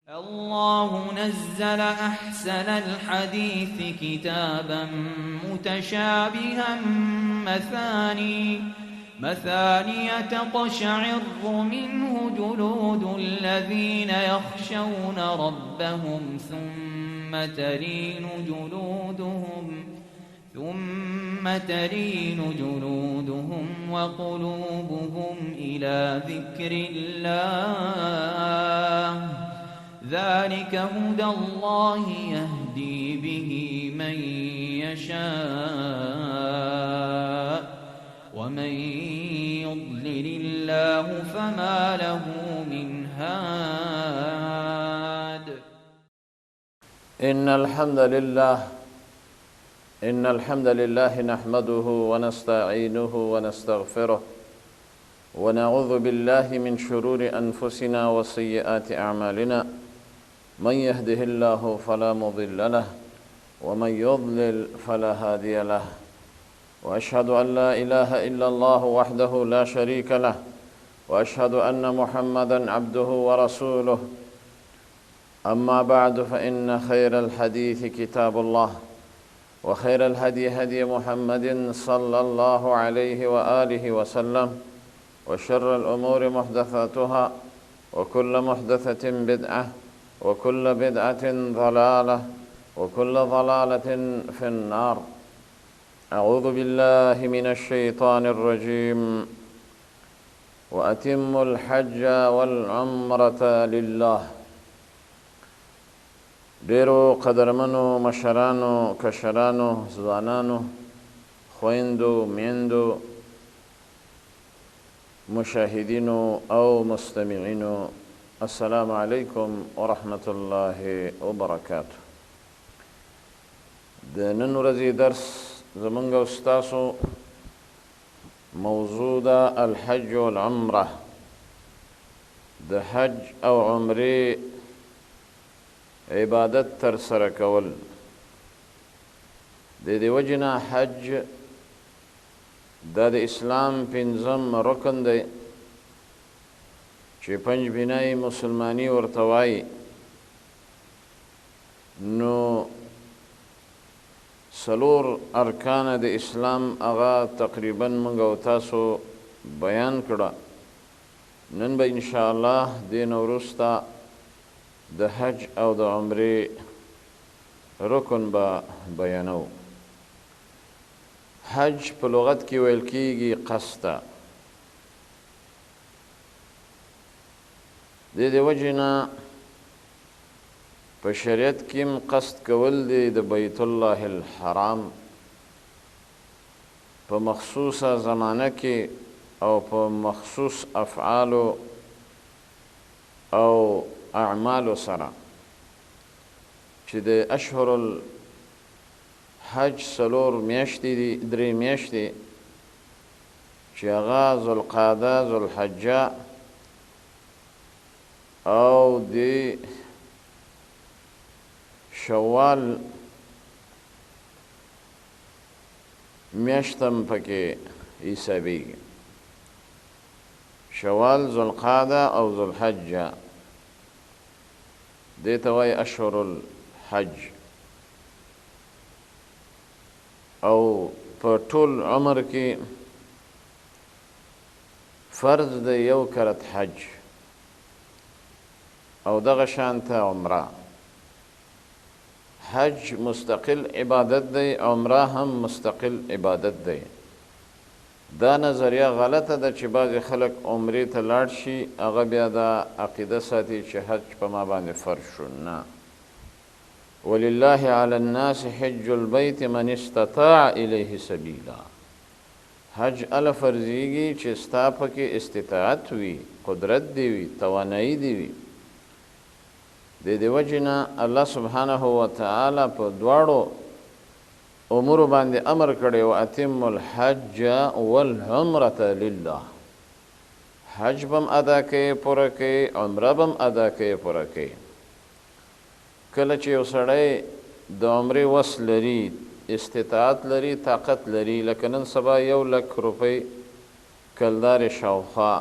الله نزل أحسن الحديث كتابا متشابها مثاني تقشعر منه جلود الذين يخشون ربهم ثم تلين جلودهم وقلوبهم إلى ذكر الله ذلك هدى الله يهدي به من يشاء ومن يضلل الله فما له من هاد إن الحمد لله نحمده ونستعينه ونستغفره ونعوذ بالله من شرور أنفسنا وسيئات أعمالنا من يهده الله فلا مضل له ومن يضلل فلا هادي له وأشهد أن لا إله إلا الله وحده لا شريك له وأشهد أن محمدا عبده ورسوله أما بعد فإن خير الحديث كتاب الله وخير الهدي هدي محمد صلى الله عليه وآله وسلم وشر الأمور محدثاتها وكل محدثة بدعة وكل بدعة ضلالة وكل ضلالة في النار أعوذ بالله من الشيطان الرجيم وأتموا الحج والعمرة لله ډیرو قدرمنو مشرانو کشرانو ځوانانو خویندو میندو مشاهدینو او مستمعینو السلام علیکم ورحمة الله وبرکاته. د نن ورځې درس زمونږ او ستاسو موضوع ده الحج والعمره، د حج او عمرې عبادت تر سره کول. د دې وجې نه حج دا د اسلام پنځم رکن دی چې پنځ بنای مسلمانی ورته وایي. نو څلور ارکان د اسلام هغه تقریبا موږ او تاسو بیان کړه. نن به انشاءالله دې نه وروسته د حج او د عمرې رکن به بیانو. حج په لغت کې ویل کېږي قصد ته. د دې وجې نه په شریعت کې هم قصد کول دی د بیت الله الحرام په مخصوصه زمانه کې او په مخصوص افعالو او اعمالو سره چې د اشهر الحج څلور میاشتې دي، درې میاشتې چې هغه ذوالقعده، ذوالحجه او د شوال میاشت هم پکې حسابېږي. شوال، ذوالقعده او ذوالحجه دې ته وایي اشهر الحج. او په ټول عمر کې فرض د یو کرت حج او دغه شانته عمره. حج مستقل عبادت دی، عمره هم مستقل عبادت دی. دا نظریه غلطه ده چې بعضې خلک عمرې ته لاړ شي هغه بیا دا عقیده ساتي چې حج په ما باندې فرض شو. نه، ولله علی الناس حج البیت من استطاع الیه سبیلا. حج اله فرضیږي چې ستا پکې استطاعت وي، قدرت دی وي، توانایي دی وي. د دې وجې نه الله سبحانه وتعالی په دواړو امورو باندې امر کړی و اتم الحج والعمرة لله. حج بم ادا کوي پوره کوي، عمره بم ادا کوي پوره کوي. کله چې یو سړی د عمرې وس لري، استطاعت لري، طاقت لري، لکه نن سبا 1,00,000 روپۍ کلدار شاوخوا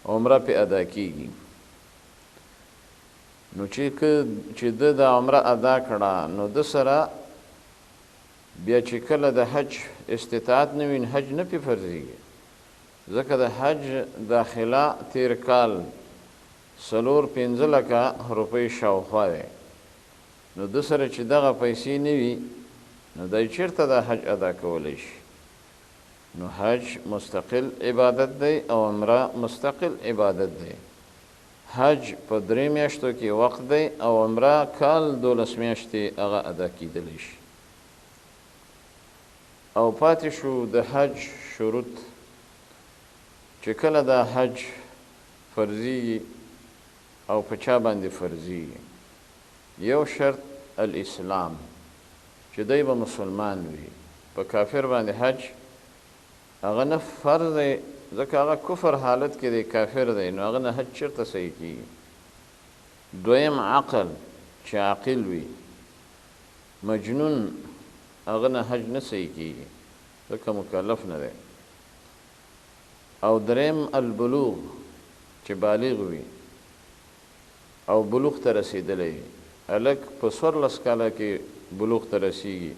عمره پې ادا کیږي. نو چې د عمره ادا کړه نو د سره بیا چې کله د حج استطاعت نه وي حج نه پې فرضېږي ځکه د حج داخله تیر کال 4-5 لکه روپۍ شاوخوا دی نو د سره چې دغه پیسې نه وي نو دی چېرته دا حج ادا کولی شي نو حج مستقل عبادت دی او عمره مستقل عبادت دی حج په 3 میاشتو کې وقت دی او عمره کال 12 میاشتې هغه ادا کیدلی شي او پاتې شو د حج شروط چې کله دا حج فرضي او په چا باندې فرضي یو شرط الاسلام چې دی به مسلمان وي په کافر باندې حج هغه نه فرض دی ځکه هغه کفر حالت کې دی کافر دی نو هغه نه حج چېرته صحیح کېږي دویم عقل چې عاقل وي مجنون هغه نه حج نه صحیح کېږي ځکه مکلف نه دی او دریم البلوغ چې بالغ وي او بلوغ ته رسېدلی وي هلک په 14 کاله کې بلوغ ته رسېږي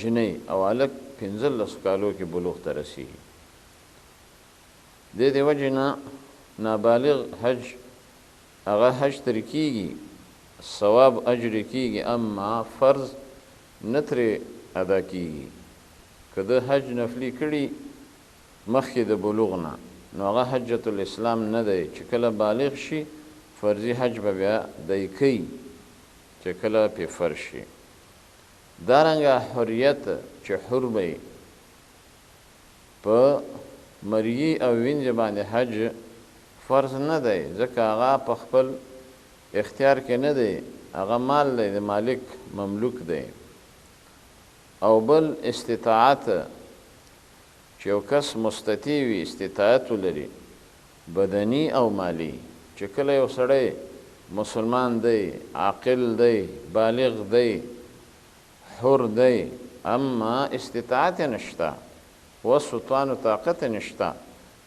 جنۍ او هلک 15 کالو کې بلوغ ته رسېږي د دې وجې نه نابالغ حج هغه حج ترې کېږي ثواب اجر کېږي اما فرض نه ترې ادا کېږي که د حج نفلي کړي مخکې د بلوغ نه نو هغه حجة الاسلام نه دی چې کله بالغ شي فرضي حج به بیا دی کوي چې کله پې فرض شي دارنګه حریت چې حر به په مرګي او وینځ باندې حج فرض نه دی ځکه هغه په خپل اختیار کې نه دی هغه مال دی د مالک مملوک دی او بل استطاعت چې یو کس مستطیع وي استطاعت ولري بدني او مالی چې کله یو سړی مسلمان دی عاقل دی بالغ دی حر دی اما استطاعت نشته وسلطان و طاقت نشته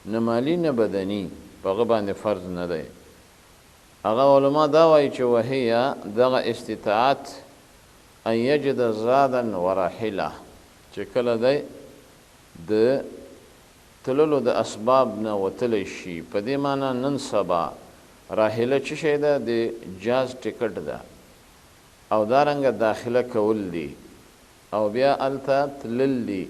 نه مالی نه بدني په هغه باندې فرض نه دی هغه علما دا وایي چې وهیه دغه استطاعت ان یجد زادا وراحله چې کله دی د تللو د اسباب نه وتلی شي په دې معنی نن سبا راحله څه شی ده د جاز ټکټ ده او دارنګه داخله کول دي او بیا هلته تلل دي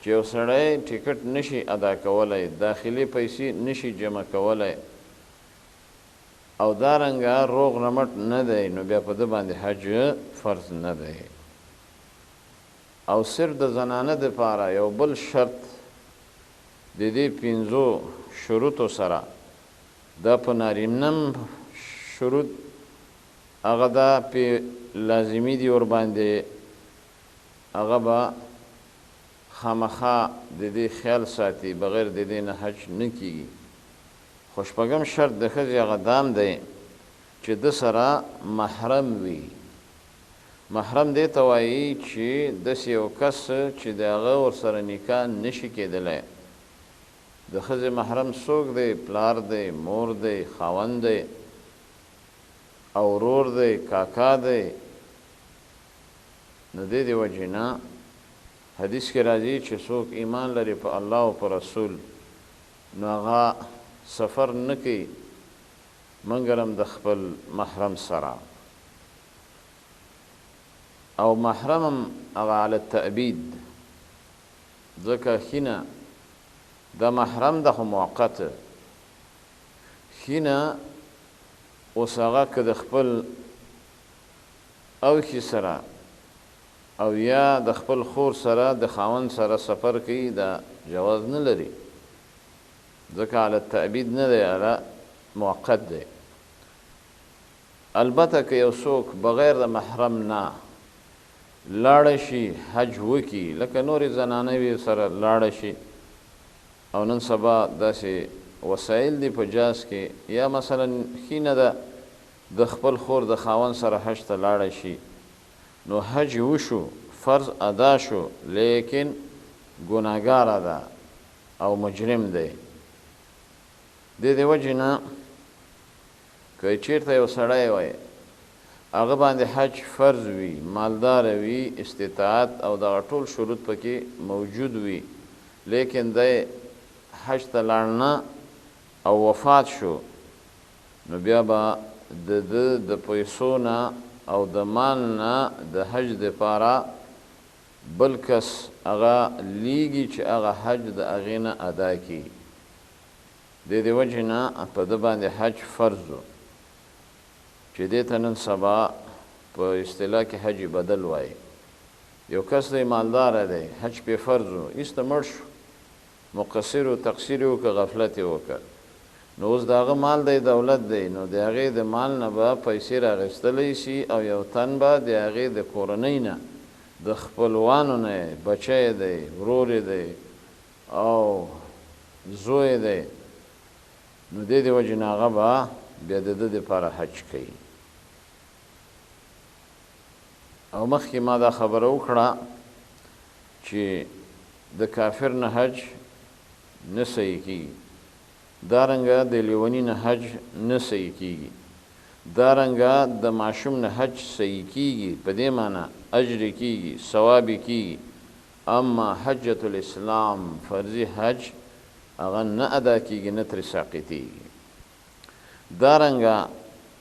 چې یو سړی ټکټ نشي ادا کولی داخلي پیسې نشي جمع کولی او دارنګه روغ رمټ نه دی نو بیا په ده باندې حج فرض نه دی او صرف د زنانه دپاره یو بل شرط د دې 5 شروطو سره دا په نارینم شروط هغه دا پې لازمي دي ورباندې هغه به خامخا د دې خیال ساتي بغیر د دې نه حج نه کیږي خو شپږم شرط د ښځې هغه دام دی چې د سره محرم وي محرم دې ته وایي چې داسې یو کس چې د هغه ورسره نکاح نشي کېدلی د ښځې محرم څوک دی پلار دی مور دی خاوند دی او ورور دی کاکا دی نو دې د وجې نه حدیث کې راځي چې څوک ایمان لري په الله او په رسول نو هغه سفر نه کوي مګر هم د خپل محرم سره او محرم هم هغه علی التأبید ځکه ښینه دا محرم ده خو موقت ښینه اوس هغه که د خپل اوښي سره او یا د خپل خور سره د خاوند سره سفر کوي دا جواز نه لري ځکه علی التأبید نه دی علی موقت دی البته که یو څوک بغیر د محرم نه لاړه شي حج وکړي لکه نورې زنانه وي سره لاړه شي او نن سبا داسې وسایل دي په جاز کې یا مثلا ښینه ده د خپل خور د خاوند سره حج ته لاړه شي نو حج وشو فرض ادا شو لیکن ګناهګاره ده او مجرم دی د دې وجې نه که چیرته یو سړی وای هغه باندې حج فرض وي، مالدار وي، استطاعت او دغه ټول شروط پکې موجود وي، لیکن دی حج ته لاړ نه او وفات شو، نو بیا به د پیسو نه او د مال نه د حج دپاره بل کس هغه لیږي چې هغه حج د هغې نه ادا کړي. د دې وجې نه په ده باندې حج فرض و چې دې ته نن سبا په اصطلاح کې حج بدل وایي. یو کس دی مالداره دی، حج پې فرض و، ایسته مړ شو، مقصر و تقصیر یې وکړه، غفلت یې وکړ، نو اوس د هغه مال دی، دولت دی، نو د هغې د مال نه به پیسې راغېستلی شي او یو تن به د هغې د کورنۍ نه د خپلوانو نه بچی دی، ورور دی او زوی دی، نو دې د وجې نه هغه به بیا د ده دپاره حج کوي. او مخکې ما دا خبره وکړه چې د کافر نه حج نه صحیح کېږي، دارنګه د لیوني نه حج نه صحیح کېږي، دارنګه د ماشوم نه حج صحیح کېږي، په دې معنی اجر کېږي، ثواب کېږي، اما حجة الاسلام فرضي حج هغه نه ادا کېږي، نه ترې ساقطېږي. دارنګه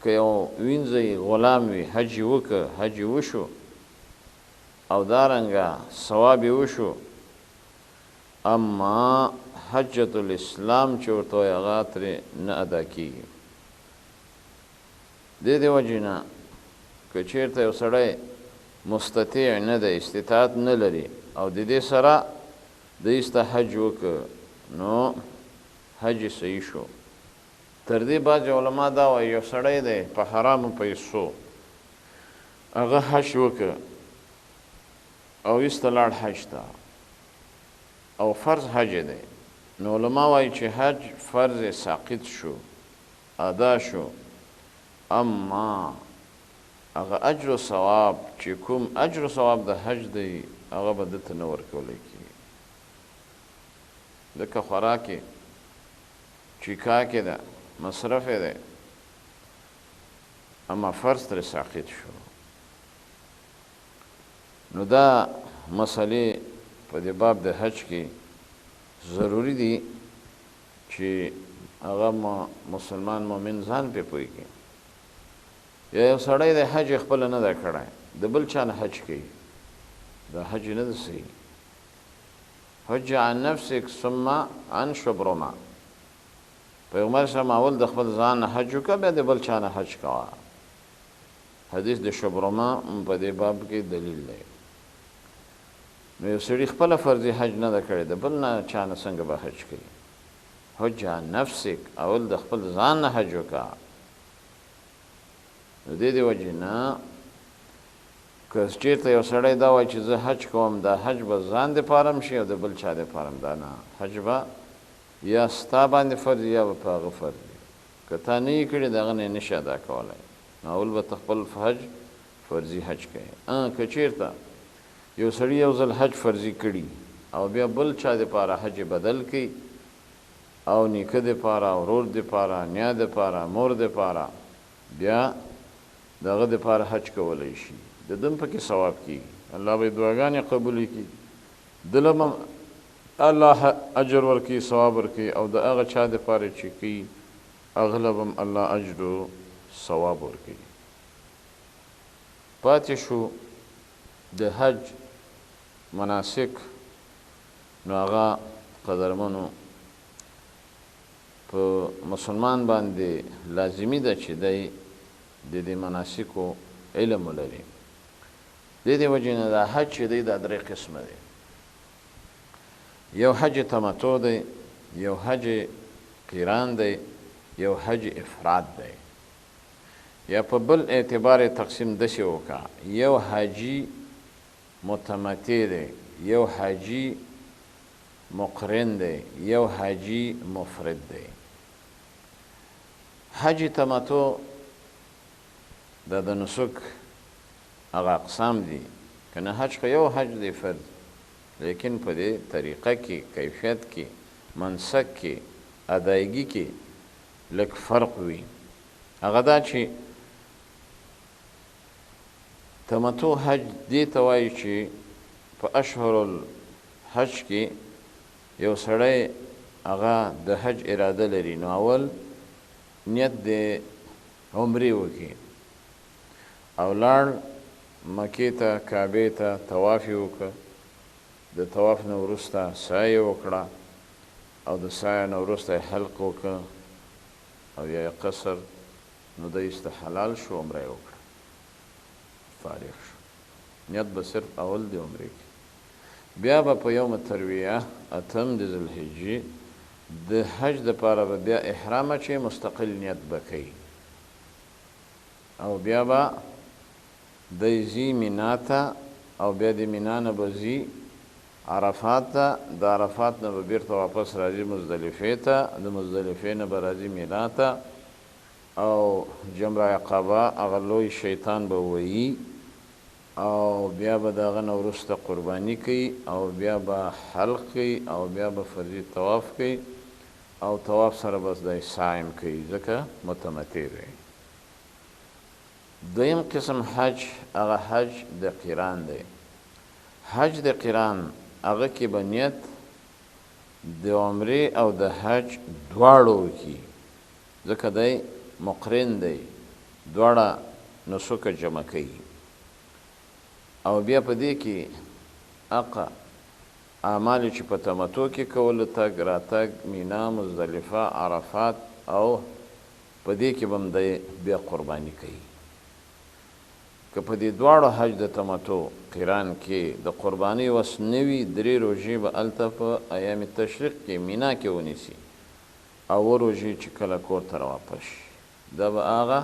که یو وینځی غلام وي، حج یې وکړه، حج یې وشو او دارنګه ثواب یې وشو، اما حجة الاسلام چې ورته وایي هغه ترې نه ادا کېږي. دې دې وجې نه که چېرته یو سړی مستطیع نه دی، استطاعت نه لري او د دې سره د ایسته حج وکړه، نو حج یې صحیح شو. تر دې بعض علما دا وایي یو سړی دی په حرامو پیسو هغه حج وکړه او ایسته لاړ حج ته او فرض حج دی، نو علما وایي چې حج فرض ساقط شو، ادا شو، اما هغه اجر و ثواب چې کوم اجر و ثواب د حج دی هغه به ده ته نه ورکولی کېږي. لکه خوراک یې، چیکاک یې ده، مصرف یې دی، اما فرض ترې ساقط شو. نو دا مسئلې په دې باب د حج کې ضروري دي چې هغه مسلمان مؤمن ځان پې پوهېږي. یا یو سړی د حج خپله نه ده کړی، د بل چا نه حج کوي، دا حج نه ده صحیح. حج عن نفسک ثم عن شبرما، پیغمبر صلی الله اول د خپل ځان نه حج وکړه، بیا د بل چا نه حج کوه. حدیث د شبرما په دې باب کې دلیل دی. نو یو سړي خپله فرضي حج نه ده کړې، د بل نه چا نه څنګه به حج کوي؟ حج عن نفسک، اول د خپل ځان نه حج وکړه. نو دې دې وجې نه که چېرته یو سړی دا وایي چې زه حج کوم، دا حج به ځان دپاره هم شي او د بل چا دپاره هم، دا نه، حج به یا ستا باندې فرض یا به په هغه فرض وي. که تا نه یې کړي د هغه نه یې نشي ادا کولی، نو اول به ته خپل حج فرضي حج کوي. که چېرته یو سړي یو ځل حج فرضي کړي او بیا بل چا دپاره حج بدل کوي او نیکه دپاره، ورور دپاره، نیا دپاره، مور دپاره، بیا د هغه دپاره حج کولی شي، د ده هم پکې ثواب کېږي، الله به یې دعاګانې قبولې کړي، دله به الله اجر ورکوي، ثواب ورکوي، او د هغه چا دپاره چې کوي هغه له به هم الله اجر و ثواب ورکوي. پاتې شو د حج مناسک، نو هغه قدرمنو په مسلمان باندې لازمي ده چې دی د دې مناسکو علم ولري. د دې وجې نه دا حج چې دی دا درې قسمه دی. یو حج تمتع دی، یو حج قیران دی، یو حج افراد دی. یا په بل اعتبار تقسیم داسې وکړه، یو حاجي متمتع دی، یو حاجي مقرن دی، یو حاجي مفرد دی. حج تمتع دا د نسک هغه اقسام دي، که نه حج خو یو حج دی فرض، لیکن په دې طریقه کې، کیفیت کې، منسک کې، ادایګي کې لږ فرق وي. هغه دا چې تمتع حج دې ته وایي چې په اشهر الحج کې یو سړی هغه د حج اراده لري، نو اول نیت د عمرې وکړي او لاړ مکې ته، کعبې ته، طواف یې وکړه، د طواف نه وروسته سعی یې وکړه او د سعی نه وروسته یې حلق وکړه او یا یې قصر، نو دی استحلال شو، عمره یې وکړه، فارغ شو. نیت به صرف اول د عمرې کې. بیا به په یوم ترویه اتم د ذوالحجې د حج دپاره به بیا احرام اچوي، مستقل نیت به کوي او بیا به دی ځي مینا ته او بیا د مینا نه به ځي عرفات ته، د عرفات نه به بیرته واپس راځي مزدلفې ته، د مزدلفې نه به راځي مینا ته او جمره عقبه هغه لوی شیطان به وهي او بیا به د هغه نه وروسته قرباني کوي او بیا به حلق کوي او بیا به فرضي طواف کوي او طواف سره بس دی سایم کوي، ځکه متمتع دی. دویم قسم حج هغه حج د قران دی. حج د قران هغه کې به نیت د عمرې او د حج دواړو وکړي، ځکه دی مقرن دی، دواړه نسکه جمع کوي او بیا په دې کې هغه اعمال چې په تمتع کې کول، تګ راتګ، مینا، مزدلفه، عرفات، او په دې کې به هم دی بیا قرباني کوي. که په دې دواړو حج د تمتع قران کې د قرباني وس نه وي، 3 روژې به هلته په ایام تشریق کې مینا کې ونیسي او 2 روژې چې کله کور ته راواپس شي، دا به هغه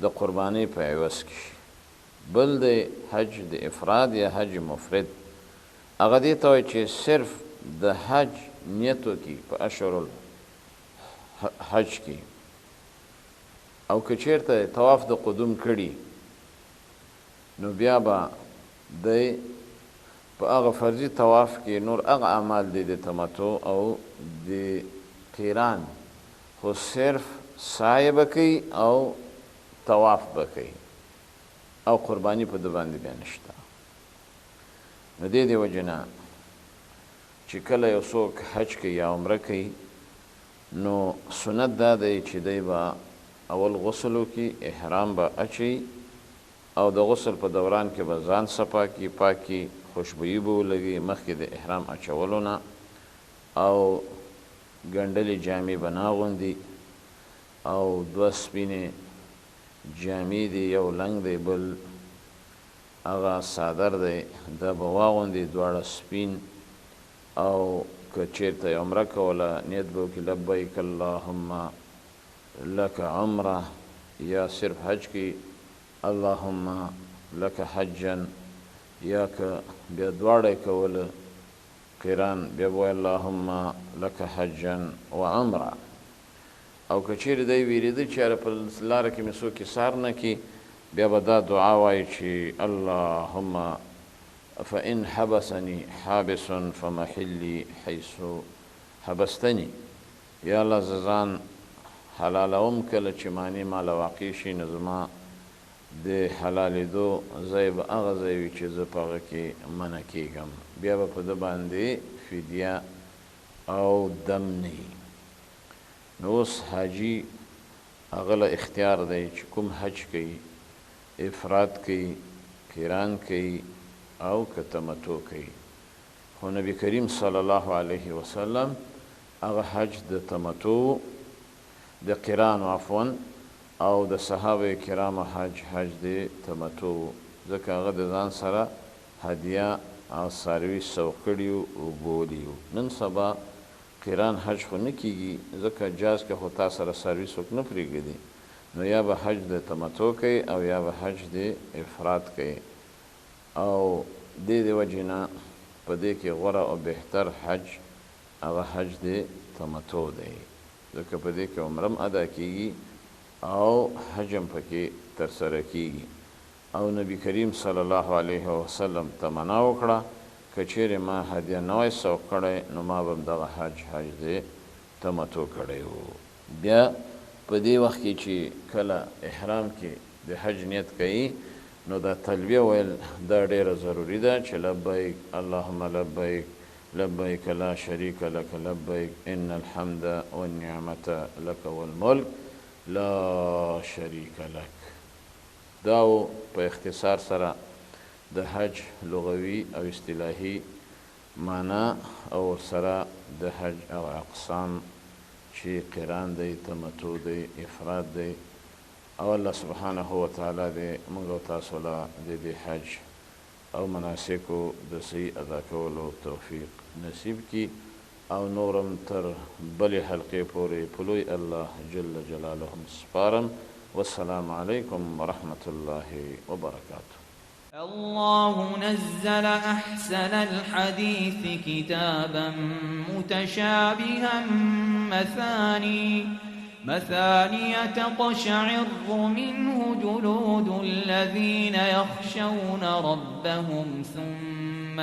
د قربانۍ په عوض کې شي. بل د حج د افراد یا حج مفرد هغه دې ته وایي چې صرف د حج نیت وکړي په اشهر الحج کې او که چېرته طواف د قدوم کړي نو بیا به دی په هغه فرضي طواف کې نور هغه اعمال دي د تمتع او د قران، خو صرف سعی به کوي او طواف به کوي او قرباني په ده باندې بیا نشته. نو دې وجې نه چې کله یو څوک حج کوي یا عمره کوي نو سنت دا دی چې دی به اول غسل وکړي، احرام به اچوي او د غسل په دوران کې به ځان صفا کړي، پاکي خوشبويي به ولګي مخکې د احرام اچولو نه او ګنډلې جامې به نه اغوندي او 2 سپینې جامې دي، یو لنګ دی بل هغه صادر دی، دا به واغوندي 2 سپین او که چېرته یې عمره کوله نیت به وکړي لبیک اللهم لک عمره یا صرف حج کې اللهم لک حجا یا که بیا دواړه یې کوله قران بیا به وایي اللهم لک حجا و عمره او که چیرې دی ویرېده چې یاره په لاره کې مې څوک ایثار نه کړي بیا به دا دعا وایي چې اللهم فإن حبسني حابس فمحلي حيث حبستني، یا الله زه ځان حلالوم کله چې معنی ماله واقع شي نو زما د حلالېدو ځای به هغه ځای وي چې زه په هغه کې منع کېږم، بیا به په ده باندې فدیه او دم نه وي. نو اوس حاجي هغه له اختیار دی چې کوم حج کوي، افراد کوي، قران کوي او که تمتع کوي. خو نبی کریم صلی الله علیه وسلم هغه حج د تمتع د قران عفوا او د صحابه کرامو حج د تمتع، ځکه هغه د ځان سره هدیه او څاروي سوق کړي او بولي. نن سبا قران حج خو نه کېږي ځکه جاز کې خو تا سره څاروي څوک نه پرېږدي، نو یا به حج د تمتع کوي او یا به حج د افراد کوي او دې وجې نه په دې کې غوره او بهتر حج هغه حج د تمتع دی، ځکه په دې کې عمره هم ادا کېږي او حج هم پکې ترسره کېږي. او نبی کریم صلی الله علیه وسلم تمنا وکړه که چیرې ما هدیه نه وای سوق کړی نو ما به هم دغه حج د تمتع کړی و. بیا په دې وخت کې چې کله احرام کې د حج نیت کوي نو دا تلبیه ویل دا ډیره ضروری ده چې لبیک اللهم لبیک لبیک لا شریک لک لبیک ان الحمد والنعمة لک والملک لا شریک لک. دا په اختصار سره د حج لغوي او اصطلاحي معنا او سره د حج او اقسام چې قران دی، تمتع دی، افراد دی، او الله سبحانه وتعالی دې موږ او تاسو له دې حج او مناسکو د صحیح ادا کولو توفیق نصیب کی او نورم تر بلې حلقې پورې په لوی الله جل جلاله سپارم. والسلام علیکم ورحمة الله وبرکاته. الله نزل أحسن الحديث كتابا متشابها مثاني تقشعر منه جلود الذين يخشون ربهم ثم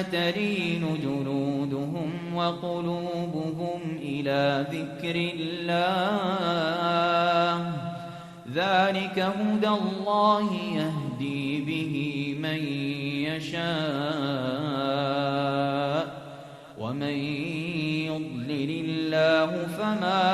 تلين جلودهم وقلوبهم إلى ذكر الله ذلك هدى الله يهدي به من يشاء ومن يضلل الله فما